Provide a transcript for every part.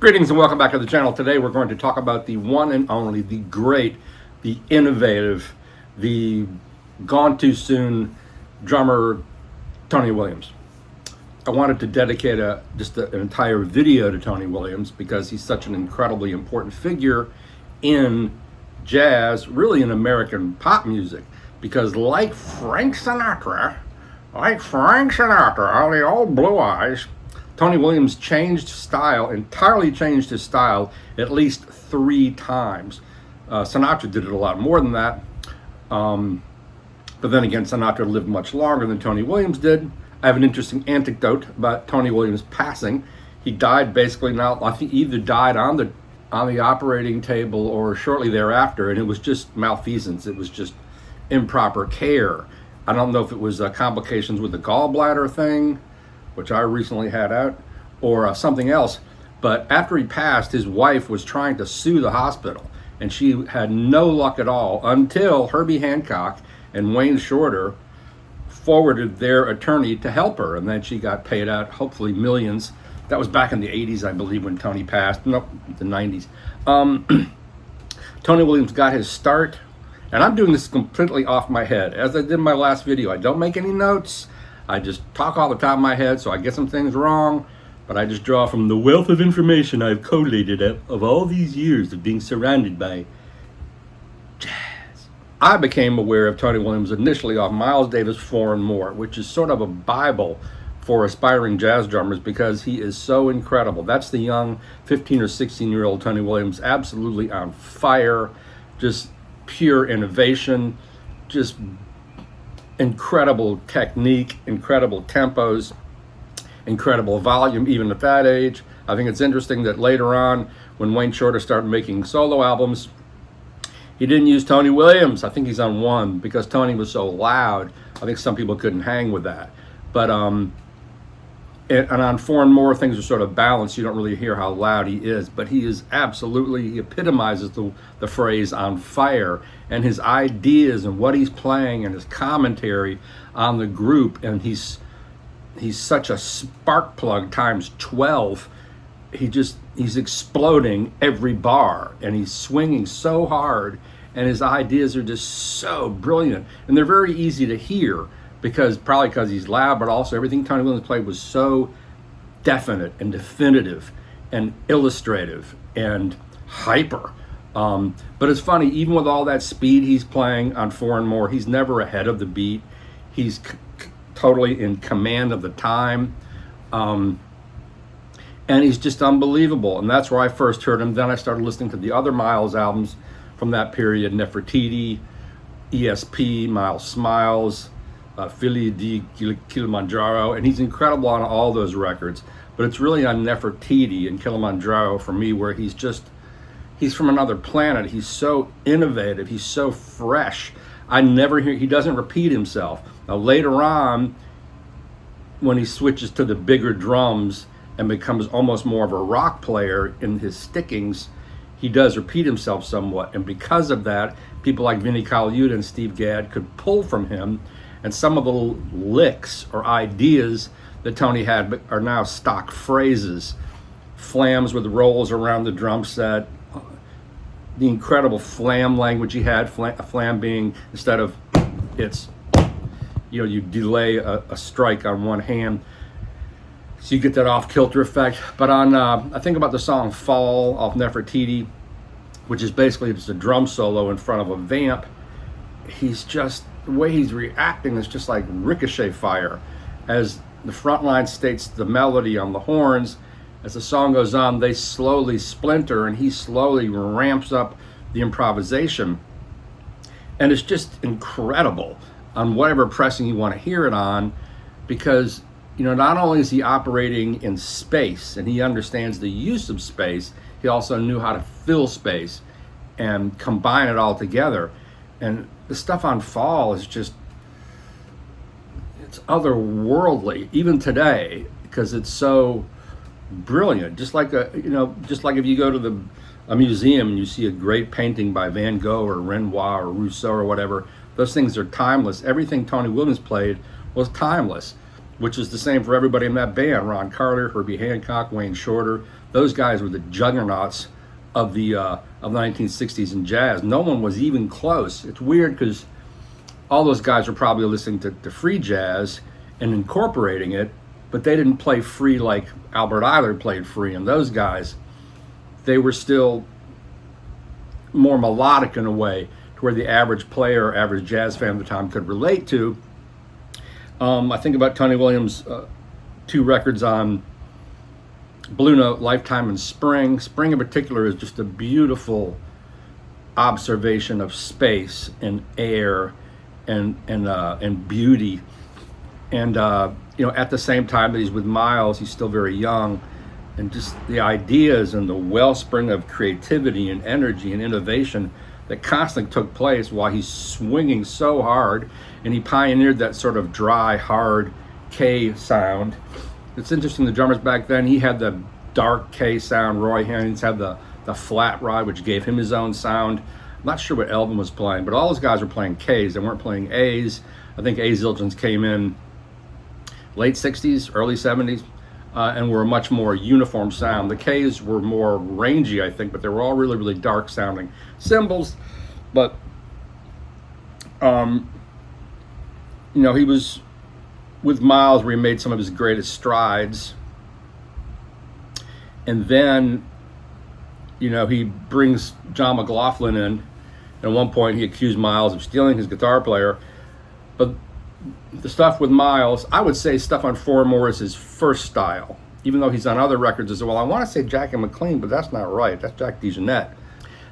Greetings and welcome back to the channel. Today we're going to talk about the one and only, the great, the innovative, the gone too soon drummer Tony Williams. I wanted to dedicate just an entire video to Tony Williams because he's such an incredibly important figure in jazz, really in American pop music. Because like Frank Sinatra, all the old blue eyes, Tony Williams entirely changed his style at least 3 times. Sinatra did it a lot more than that. But then again, Sinatra lived much longer than Tony Williams did. I have an interesting anecdote about Tony Williams passing. He died basically I think he either died on the operating table or shortly thereafter, and it was just malfeasance. It was just improper care. I don't know if it was complications with the gallbladder thing, which I recently had out, or something else. But after he passed, his wife was trying to sue the hospital, and she had no luck at all until Herbie Hancock and Wayne Shorter forwarded their attorney to help her, and then she got paid out, hopefully millions. That was back in the 80s, I believe, when Tony passed. No, the 90s. Tony Williams got his start, and I'm doing this completely off my head. As I did in my last video, I don't make any notes. I just talk off the top of my head, so I get some things wrong, but I just draw from the wealth of information I've collated of all these years of being surrounded by jazz. I became aware of Tony Williams initially off Miles Davis' 4 and More, which is sort of a Bible for aspiring jazz drummers because he is so incredible. That's the young 15 or 16-year-old Tony Williams, absolutely on fire, just pure innovation, just incredible technique, incredible tempos, incredible volume even at that age. I think it's interesting that later on when Wayne Shorter started making solo albums, he didn't use Tony Williams. I think he's on one because Tony was so loud. I think some people couldn't hang with that. But and on 4 and More, things are sort of balanced. You don't really hear how loud he is, but he epitomizes the phrase on fire, and his ideas and what he's playing and his commentary on the group, and he's such a spark plug times 12. He's exploding every bar, and he's swinging so hard, and his ideas are just so brilliant, and they're very easy to hear probably because he's loud, but also everything Tony Williams played was so definite and definitive and illustrative and hyper. But it's funny, even with all that speed he's playing on 4 and More, he's never ahead of the beat. He's totally in command of the time. And he's just unbelievable. And that's where I first heard him. Then I started listening to the other Miles albums from that period, Nefertiti, ESP, Miles Smiles, Philly di Kilimanjaro, and he's incredible on all those records. But it's really on Nefertiti and Kilimanjaro for me where he's from another planet. He's so innovative. He's so fresh. He doesn't repeat himself. Now later on, when he switches to the bigger drums and becomes almost more of a rock player in his stickings, he does repeat himself somewhat. And because of that, people like Vinnie Colaiuta and Steve Gadd could pull from him. And some of the licks or ideas that Tony had are now stock phrases. Flams with rolls around the drum set. The incredible flam language he had. Flam being, instead of you delay a strike on one hand, so you get that off-kilter effect. But I think about the song Fall off Nefertiti, which is basically just a drum solo in front of a vamp. The way he's reacting is just like ricochet fire. As the front line states the melody on the horns, as the song goes on, they slowly splinter and he slowly ramps up the improvisation. And it's just incredible on whatever pressing you want to hear it on, because not only is he operating in space and he understands the use of space, he also knew how to fill space and combine it all together. And the stuff on Fall is it's otherworldly, even today, because it's so brilliant. Just like if you go to a museum and you see a great painting by Van Gogh or Renoir or Rousseau or whatever, those things are timeless. Everything Tony Williams played was timeless. which is the same for everybody in that band. Ron Carter, Herbie Hancock, Wayne Shorter. Those guys were the juggernauts of the 1960s in jazz. No one was even close. It's weird because all those guys were probably listening to free jazz and incorporating it, but they didn't play free like Albert Ayler played free. And those guys, they were still more melodic in a way to where the average player, average jazz fan of the time could relate to. I think about Tony Williams' 2 records on Blue Note, Lifetime and Spring. Spring in particular is just a beautiful observation of space and air and beauty. And at the same time that he's with Miles, he's still very young, and just the ideas and the wellspring of creativity and energy and innovation that constantly took place while he's swinging so hard. And he pioneered that sort of dry, hard K sound. It's interesting, the drummers back then, he had the dark K sound. Roy Haynes had the flat rod, which gave him his own sound. I'm not sure what Elvin was playing, but all those guys were playing Ks. They weren't playing As. I think A Zildjian's came in late 60s, early 70s, and were a much more uniform sound. The Ks were more rangy, I think, but they were all really, really dark sounding cymbals. But, he was with Miles where he made some of his greatest strides. And then, he brings John McLaughlin in. And at one point, he accused Miles of stealing his guitar player. But the stuff with Miles, I would say stuff on Four More is his first style, even though he's on other records as well. I want to say Jackie McLean, but that's not right. That's Jack DeJohnette.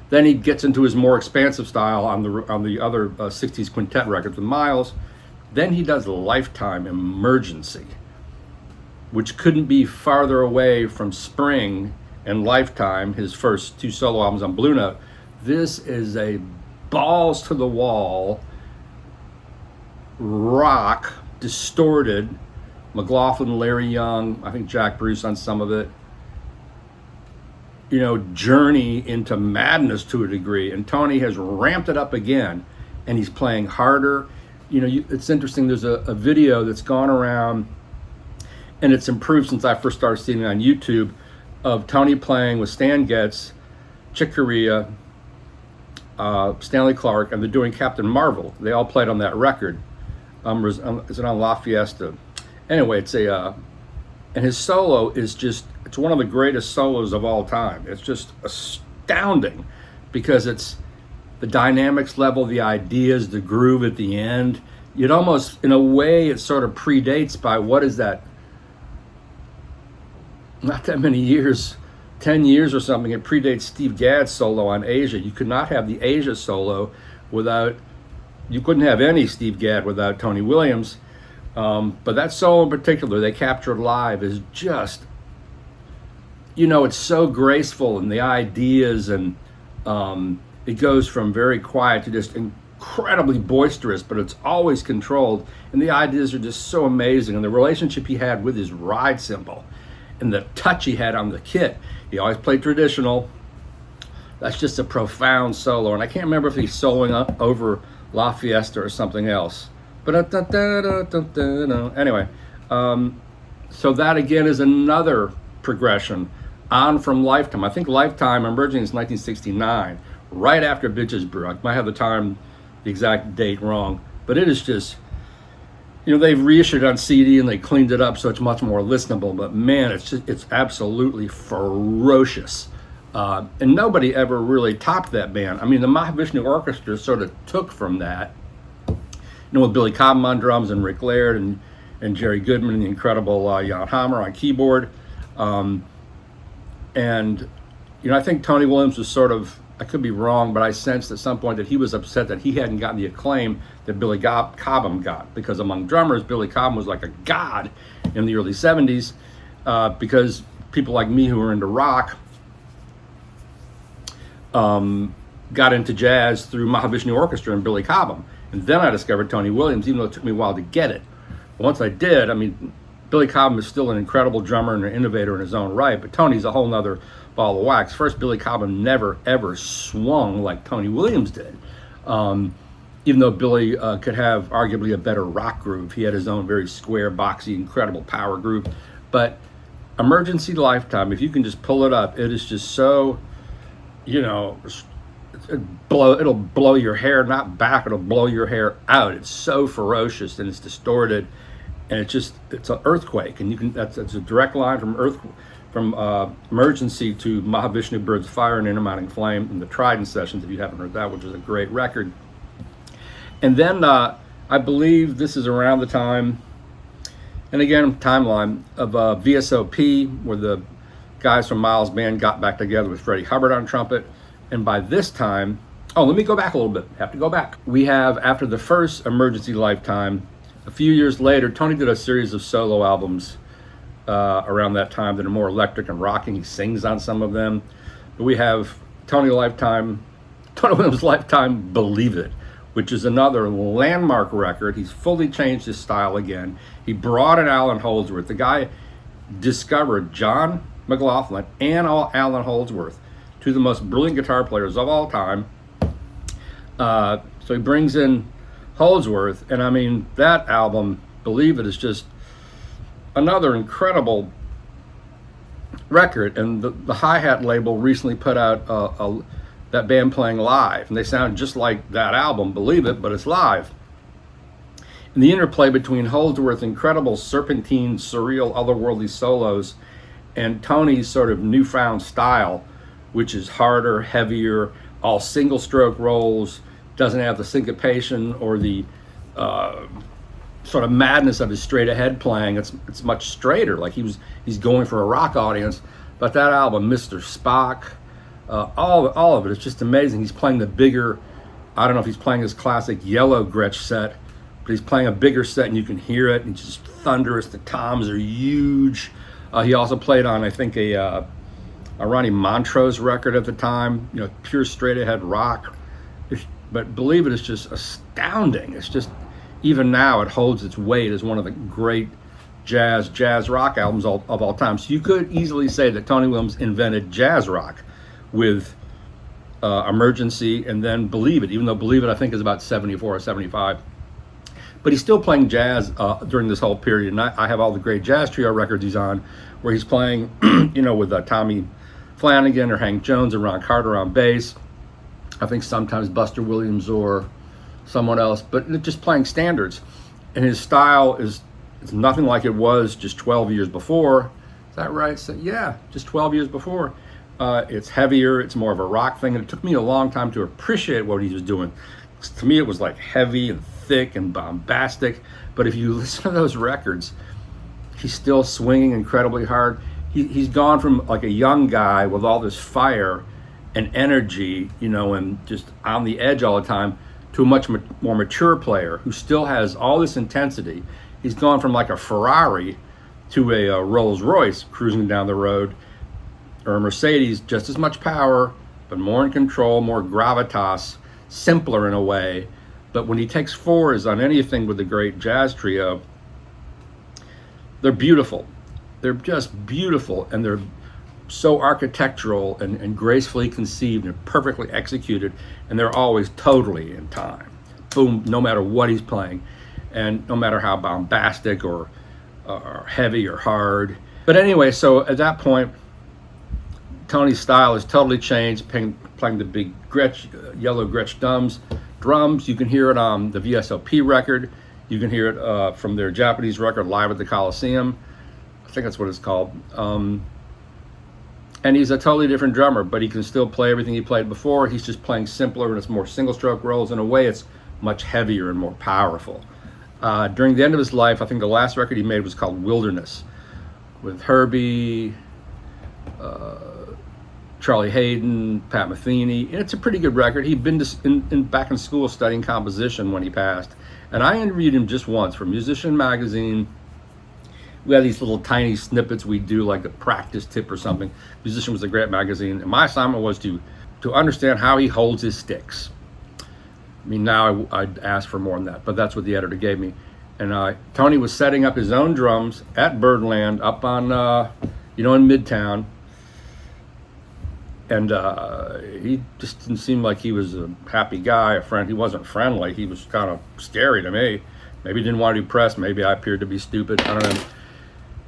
Then he gets into his more expansive style on the other 60s quintet records with Miles. Then he does Lifetime Emergency, which couldn't be farther away from Spring and Lifetime, his first 2 solo albums on Blue Note. This is a balls to the wall rock, distorted. McLaughlin, Larry Young, I think Jack Bruce on some of it, journey into madness to a degree. And Tony has ramped it up again, and he's playing harder. It's interesting, there's a video that's gone around, and it's improved since I first started seeing it on YouTube, of Tony playing with Stan Getz, Chick Corea, Stanley Clarke, and they're doing Captain Marvel. They all played on that record. Is it on La Fiesta? Anyway, and his solo is it's one of the greatest solos of all time. It's just astounding because it's the dynamics level, the ideas, the groove at the end. It almost, in a way, it sort of predates by, what is that? Not that many years, 10 years or something. It predates Steve Gadd's solo on Asia. You could not have the Asia solo you couldn't have any Steve Gadd without Tony Williams. But that solo in particular, they captured live, is just, it's so graceful, and the ideas, and it goes from very quiet to just incredibly boisterous, but it's always controlled. And the ideas are just so amazing. And the relationship he had with his ride cymbal and the touch he had on the kit. He always played traditional. That's just a profound solo. And I can't remember if he's soloing up over La Fiesta or something else. But anyway, so that again is another progression on from Lifetime. I think Lifetime emerging is 1969, right after Bitches Brew. I might have the exact date wrong, but it is just, they've reissued it on CD and they cleaned it up so it's much more listenable. But man, it's absolutely ferocious. And nobody ever really topped that band. I mean, the Mahavishnu Orchestra sort of took from that, with Billy Cobham on drums and Rick Laird and Jerry Goodman and the incredible Jan Hammer on keyboard. I think Tony Williams was sort of, I could be wrong, but I sensed at some point that he was upset that he hadn't gotten the acclaim that Billy Cobham got, because among drummers, Billy Cobham was like a god in the early 70s, because people like me who were into rock got into jazz through Mahavishnu Orchestra and Billy Cobham. And then I discovered Tony Williams, even though it took me a while to get it. Once I did, Billy Cobham is still an incredible drummer and an innovator in his own right, but Tony's a whole nother ball of wax. First, Billy Cobham never, ever swung like Tony Williams did. even though Billy could have arguably a better rock groove. He had his own very square, boxy, incredible power groove. But Emergency Lifetime, if you can just pull it up, it is just so, you know, it'll blow your hair not back, it'll blow your hair out. It's so ferocious and it's distorted, and it's an earthquake. And that's a direct line from Emergency to Mahavishnu Birds of Fire and Intermounting Flame in the Trident Sessions, if you haven't heard that, which is a great record. And then I believe this is around the time, and again, timeline of VSOP, where the guys from Miles' band got back together with Freddie Hubbard on trumpet. And by this time, let me go back a little bit. Have to go back. We have, after the first Emergency Lifetime, a few years later, Tony did a series of solo albums around that time that are more electric and rocking. He sings on some of them. But we have Tony Williams' Lifetime, Believe It, which is another landmark record. He's fully changed his style again. He brought in Allan Holdsworth. The guy discovered John McLaughlin and Allan Holdsworth, two of the most brilliant guitar players of all time. So he brings in Holdsworth, and I mean, that album, Believe It, is just another incredible record. And the Hi-Hat label recently put out that band playing live, and they sound just like that album, Believe It, but it's live. And the interplay between Holdsworth's incredible serpentine, surreal, otherworldly solos and Tony's sort of newfound style, which is harder, heavier, all single stroke rolls, doesn't have the syncopation or the sort of madness of his straight ahead playing. It's much straighter, like he's going for a rock audience. But that album, Mr. Spock, all of it, it's just amazing. He's playing the bigger, I don't know if he's playing his classic yellow Gretsch set, but he's playing a bigger set and you can hear it, and it's just thunderous. The toms are huge. He also played on, I think, a Ronnie Montrose record at the time, you know, pure straight ahead rock. But Believe It is just astounding. It's just, even now, it holds its weight as one of the great jazz rock albums of all time. So you could easily say that Tony Williams invented jazz rock with Emergency and then Believe It, even though Believe It, I think, is about 74 or 75. But he's still playing jazz during this whole period. And I have all the great jazz trio records he's on, where he's playing, you know, with Tommy Flanagan or Hank Jones and Ron Carter on bass. I think sometimes Buster Williams or someone else, but just playing standards. And his style is nothing like it was just 12 years before. Is that right? So, yeah, just 12 years before. It's heavier, it's more of a rock thing, and it took me a long time to appreciate what he was doing. To me, it was like heavy and thick and bombastic, but if you listen to those records, he's still swinging incredibly hard. He's gone from like a young guy with all this fire and energy, you know, and just on the edge all the time, to a much more mature player who still has all this intensity. He's gone from like a Ferrari to a Rolls Royce cruising down the road, or a Mercedes, just as much power, but more in control, more gravitas, simpler in a way. But when he takes fours on anything with the great jazz trio, they're beautiful. They're just beautiful, and they're so architectural and gracefully conceived and perfectly executed, and they're always totally in time. Boom, no matter what he's playing, and no matter how bombastic or heavy or hard. But anyway, so at that point, Tony's style has totally changed, playing the big Gretsch, yellow Gretsch drums. You can hear it on the VSOP record. You can hear it from their Japanese record, Live at the Coliseum. I think that's what it's called. And he's a totally different drummer, but he can still play everything he played before. He's just playing simpler, and it's more single-stroke rolls. In a way, it's much heavier and more powerful. During the end of his life, I think the last record he made was called Wilderness, with Herbie, Charlie Hayden, Pat Metheny, and it's a pretty good record. He'd been back in school studying composition when he passed, and I interviewed him just once for Musician Magazine. We had these little tiny snippets we do, like a practice tip or something. Musician was a great magazine, and my assignment was to understand how he holds his sticks. I mean, now I'd ask for more than that, but that's what the editor gave me. And Tony was setting up his own drums at Birdland up on, in Midtown. And he just didn't seem like he was a happy guy, a friend. He wasn't friendly. He was kind of scary to me. Maybe he didn't want to do press. Maybe I appeared to be stupid. I don't know.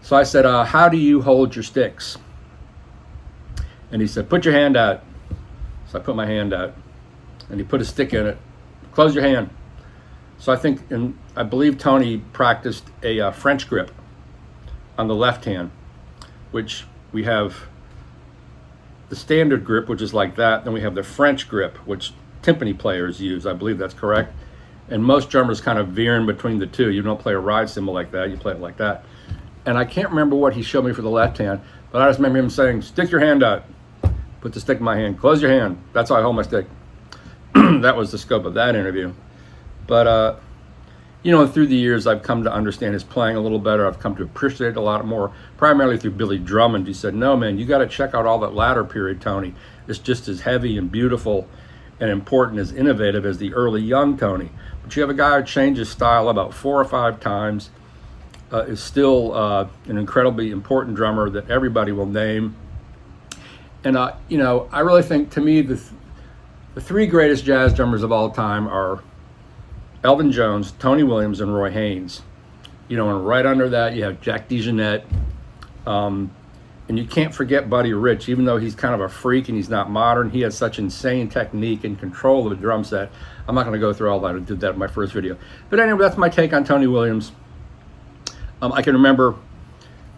So I said, how do you hold your sticks? And he said, put your hand out. So I put my hand out, and he put a stick in it. Close your hand. So I believe Tony practiced a French grip on the left hand, which we have the standard grip, which is like that. Then we have the French grip, which timpani players use. I believe that's correct. And most drummers kind of veer in between the two. You don't play a ride cymbal like that. You play it like that. And I can't remember what he showed me for the left hand, but I just remember him saying, stick your hand out. Put the stick in my hand. Close your hand. That's how I hold my stick. That was the scope of that interview. But, through the years, I've come to understand his playing a little better. I've come to appreciate it a lot more, primarily through Billy Drummond. He said, no, man, you got to check out all that latter period, Tony. It's just as heavy and beautiful and important, as innovative as the early young Tony. But you have a guy who changed his style about 4 or 5 times, is still an incredibly important drummer that everybody will name. And, I really think, to me, the 3 greatest jazz drummers of all time are Elvin Jones, Tony Williams, and Roy Haynes. And right under that, you have Jack DeJohnette. And you can't forget Buddy Rich, even though he's kind of a freak and he's not modern. He has such insane technique and control of the drum set. I'm not going to go through all that. I did that in my first video. But anyway, that's my take on Tony Williams. I can remember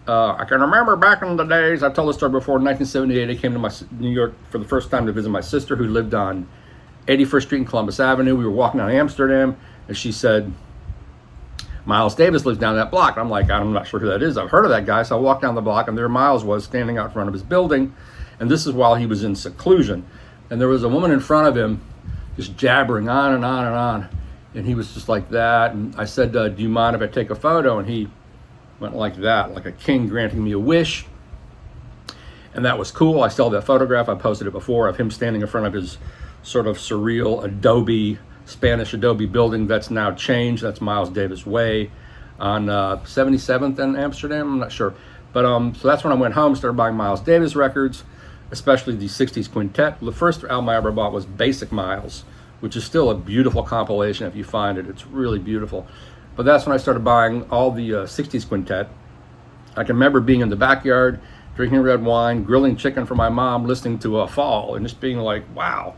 back in the days, I've told this story before, in 1978, I came to New York for the first time to visit my sister, who lived on 81st Street and Columbus Avenue. We were walking down Amsterdam, and she said, Miles Davis lives down that block. I'm like, I'm not sure who that is. I've heard of that guy. So I walked down the block, and there Miles was standing out front of his building, and this is while he was in seclusion. And there was a woman in front of him just jabbering on and on and on, and he was just like that. And I said, do you mind if I take a photo? And he went like that, like a king granting me a wish. And that was cool. I still have that photograph. I posted it before, of him standing in front of his sort of surreal Spanish adobe building that's now changed. That's Miles Davis Way on 77th and Amsterdam. I'm not sure. But so that's when I went home, started buying Miles Davis records, especially the 60s Quintet. The first album I ever bought was Basic Miles, which is still a beautiful compilation if you find it. It's really beautiful. But that's when I started buying all the 60s Quintet. I can remember being in the backyard, drinking red wine, grilling chicken for my mom, listening to Fall, and just being like, wow.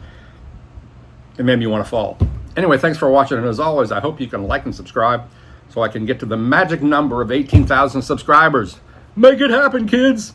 It made me want to fall. Anyway, thanks for watching, and as always, I hope you can like and subscribe so I can get to the magic number of 18,000 subscribers. Make it happen, kids!